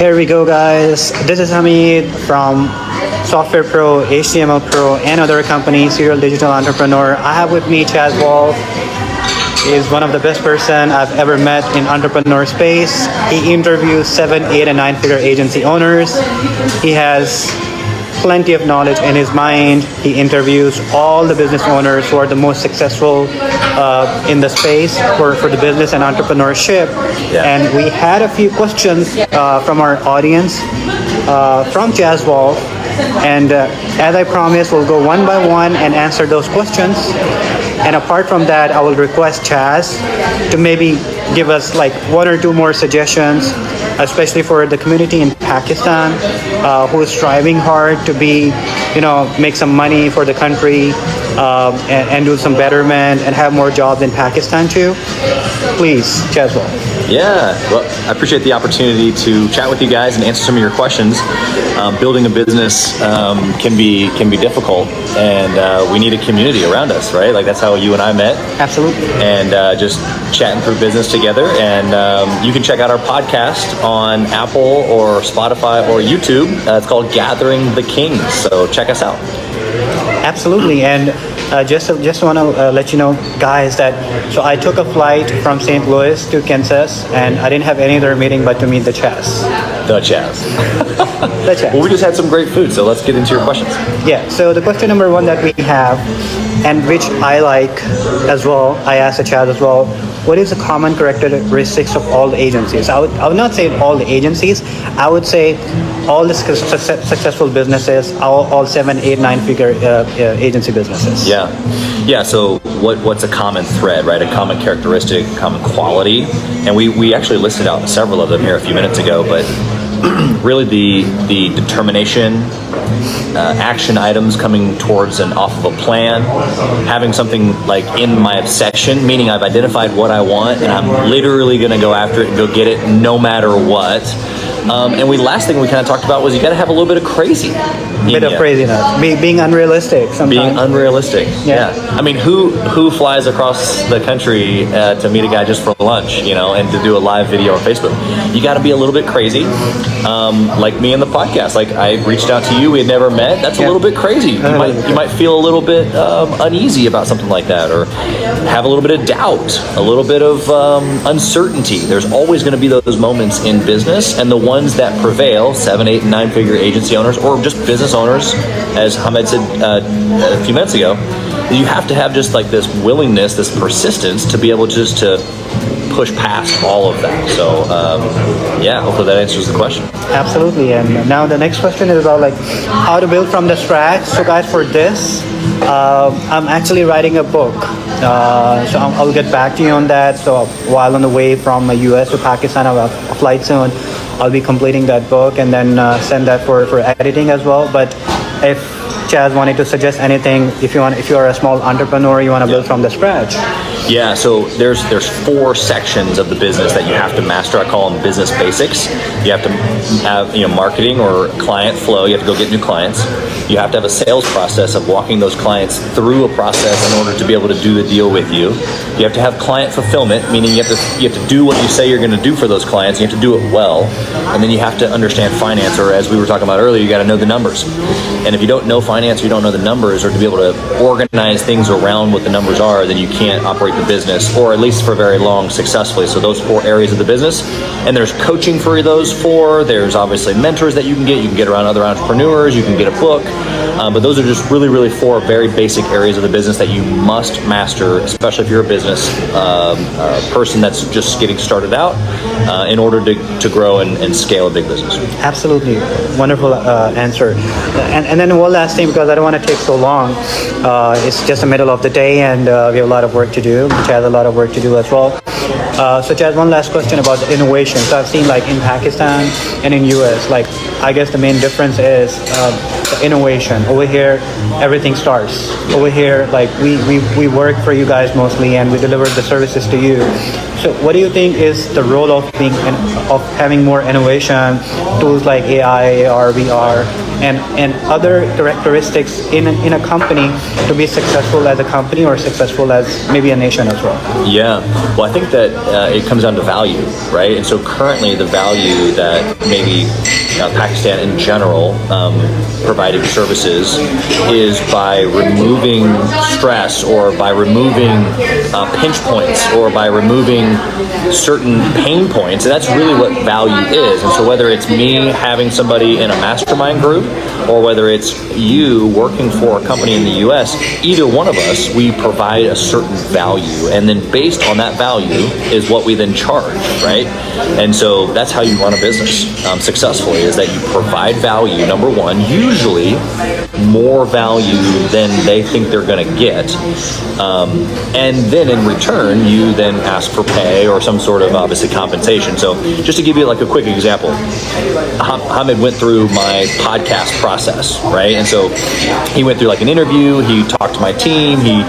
Here we go, guys. This is Hamid from Software Pro, HTML Pro, and other companies, serial digital entrepreneur. I have with me Chaz Wolf. He is one of the best person I've ever met in entrepreneur space. He interviews 7, 8, and 9-figure agency owners. He has plenty of knowledge in his mind. He interviews all the business owners who are the most successful in the space for the business and entrepreneurship. Yeah. And we had a few questions from our audience from Chaz Wolf. And as I promised, we'll go one by one and answer those questions. And apart from that, I will request Chaz to maybe give us like 1 or 2 more suggestions, especially for the community in Pakistan who is striving hard to make some money for the country and do some betterment and have more jobs in Pakistan too. Please, Chaz Wolf. Yeah, well, I appreciate the opportunity to chat with you guys and answer some of your questions. Building a business can be difficult, and we need a community around us, right? Like that's how you and I met. Absolutely. And just chatting through business together. And you can check out our podcast on Apple or Spotify or YouTube. It's called Gathering the Kings. So check us out. Absolutely. And just want to let you know, guys, that so I took a flight from St. Louis to Kansas, and I didn't have any other meeting but to meet the Chaz. The Chaz. The Chaz. Well, we just had some great food, so let's get into your questions. Yeah, so the question number 1 that we have, and which I like as well, I asked the Chaz as well, what is the common characteristics of all the agencies? I would not say all the agencies, I would say all the successful businesses, all 7, 8, 9-figure agency businesses. Yeah. So what's a common thread, right? A common characteristic, common quality, and we actually listed out several of them here a few minutes ago. But really, the determination, action items coming towards and off of a plan, having something like in my obsession, meaning I've identified what I want and I'm literally going to go after it and go get it no matter what. And last thing we kind of talked about was you got to have a little bit of crazy. Bit of craziness, being unrealistic sometimes. Being unrealistic, yeah. I mean, who flies across the country to meet a guy just for lunch, and to do a live video on Facebook? You got to be a little bit crazy, like me in the podcast. Like I reached out to you, we had never met. That's a little bit crazy. You might feel a little bit uneasy about something like that, or have a little bit of doubt, a little bit of uncertainty. There's always going to be those moments in business, and the ones that prevail, 7, 8, and 9-figure agency owners, or just business owners, as Hamid said a few minutes ago, you have to have just like this willingness, this persistence to be able just to push past all of that. So hopefully that answers the question. Absolutely. And now the next question is about like how to build from the scratch. So guys, for this, I'm actually writing a book. So I'll get back to you on that. So while on the way from US to Pakistan, I have a flight soon. I'll be completing that book and then send that for editing as well. But if Chaz wanted to suggest anything, if you're a small entrepreneur, you want to build from the scratch. Yeah, so there's 4 sections of the business that you have to master. I call them business basics. You have to have marketing or client flow. You have to go get new clients. You have to have a sales process of walking those clients through a process in order to be able to do the deal with you. You have to have client fulfillment, meaning you have to do what you say you're going to do for those clients. You have to do it well, and then you have to understand finance, or as we were talking about earlier, you got to know the numbers. And if you don't know finance, you don't know the numbers, or to be able to organize things around what the numbers are, then you can't operate the business, or at least for very long, successfully. So those 4 areas of the business, and there's coaching for those 4. There's obviously mentors that you can get. You can get around other entrepreneurs. You can get a book. But those are just really, really 4 very basic areas of the business that you must master, especially if you're a business person that's just getting started out, in order to grow and scale a big business. Absolutely. Wonderful answer. And then one last thing, because I don't want to take so long. It's just the middle of the day, and we have a lot of work to do. Chaz has a lot of work to do as well. So Chaz, one last question about the innovation. So I've seen like in Pakistan and in US, like I guess the main difference is the innovation. Over here, everything starts. Over here, like we work for you guys mostly, and we deliver the services to you. So what do you think is the role of having more innovation, tools like AI, AR, VR, and other characteristics in a company to be successful as a company or successful as maybe a nation as well? Yeah, well, I think that it comes down to value, right? And so currently the value that maybe Pakistan in general providing services is by removing stress, or by removing pinch points, or by removing certain pain points. And that's really what value is. And so whether it's me having somebody in a mastermind group, or whether it's you working for a company in the US, either one of us, we provide a certain value. And then based on that value is what we then charge, right? And so that's how you run a business successfully, is that you provide value, number one, usually more value than they think they're going to get. And then in return, you then ask for pay or some sort of obviously compensation. So just to give you like a quick example, Hamid went through my podcast process, right? And so he went through like an interview, he talked to my team, he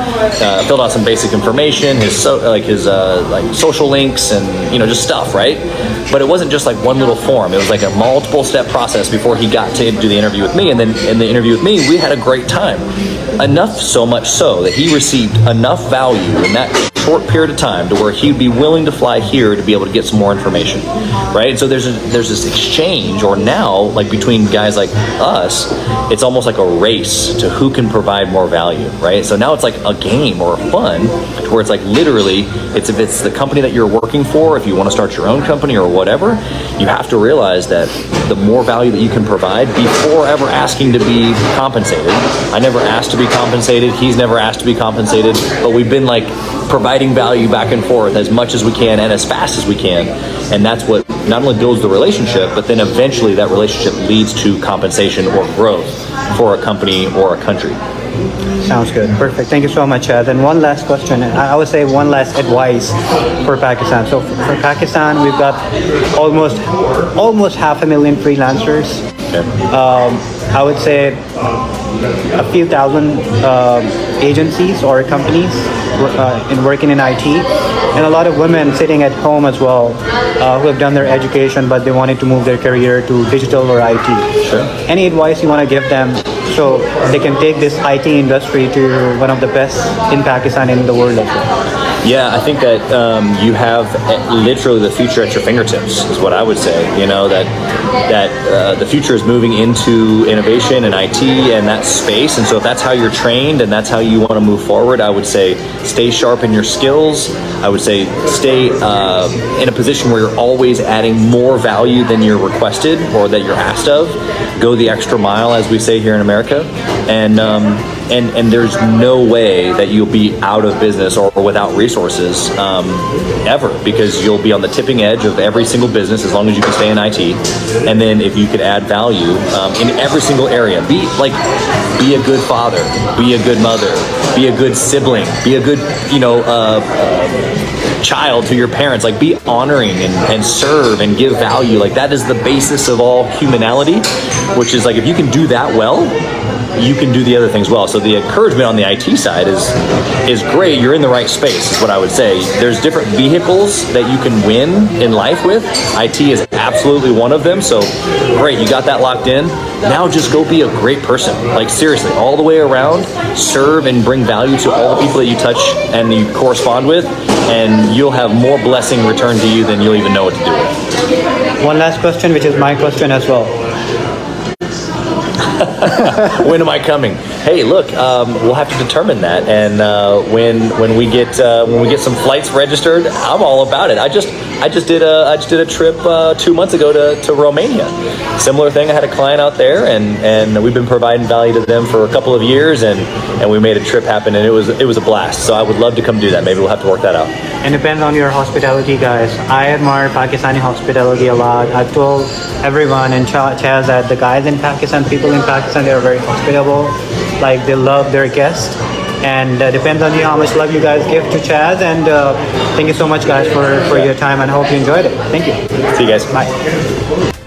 filled out some basic information, his social links and, just stuff, right? But it wasn't just like one little form. It was like a multiple step process before he got to do the interview with me. And then in the interview with me, we had a great time. Enough, so much so that he received enough value in that short period of time to where he'd be willing to fly here to be able to get some more information, right? And so there's this exchange, or now like between guys like us, it's almost like a race to who can provide more value, right? So now it's like a game or a fun, where it's like literally, if it's the company that you're working for, if you want to start your own company or whatever, you have to realize that the more value that you can provide before ever asking to be compensated. I never asked to be compensated. He's never asked to be compensated, but we've been like providing value back and forth as much as we can and as fast as we can. And that's what not only builds the relationship, but then eventually that relationship leads to compensation or growth for a company or a country. Sounds good. Perfect. Thank you so much, Chaz. And one last question. I would say one last advice for Pakistan. So for Pakistan, we've got almost 500,000 freelancers. Okay. I would say a few thousand agencies or companies working in IT, and a lot of women sitting at home as well, who have done their education but they wanted to move their career to digital or IT. Sure. Any advice you want to give them so they can take this IT industry to one of the best in Pakistan and in the world as well? Yeah, I think that you have literally the future at your fingertips, is what I would say. That the future is moving into innovation and IT and that space. And so if that's how you're trained and that's how you want to move forward, I would say stay sharp in your skills. I would say stay in a position where you're always adding more value than you're requested or that you're asked of. Go the extra mile, as we say here in America. And there's no way that you'll be out of business or without resources ever, because you'll be on the tipping edge of every single business as long as you can stay in IT. And then if you could add value in every single area, be a good father, be a good mother, be a good sibling, be a good child to your parents, like be honoring and serve and give value. Like that is the basis of all humanity, which is like if you can do that well, you can do the other things well. So the encouragement on the IT side is great. You're in the right space, is what I would say. There's different vehicles that you can win in life with. IT is absolutely one of them. So great, you got that locked in. Now just go be a great person. Like seriously, all the way around, serve and bring value to all the people that you touch and you correspond with, and you'll have more blessing returned to you than you'll even know what to do with. One last question, which is my question as well. When am I coming? Hey, look, we'll have to determine that, and when we get some flights registered, I'm all about it. I just did a trip 2 months ago to Romania. Similar thing. I had a client out there, and we've been providing value to them for a couple of years, and we made a trip happen, and it was a blast. So I would love to come do that. Maybe we'll have to work that out. And depends on your hospitality, guys. I admire Pakistani hospitality a lot. I've told everyone and Chaz that the guys in Pakistan, people in Pakistan, they're very hospitable. Like they love their guests. And depends on you how much love you guys give to Chaz. And thank you so much, guys, for your time, and I hope you enjoyed it. Thank you. See you guys. Bye.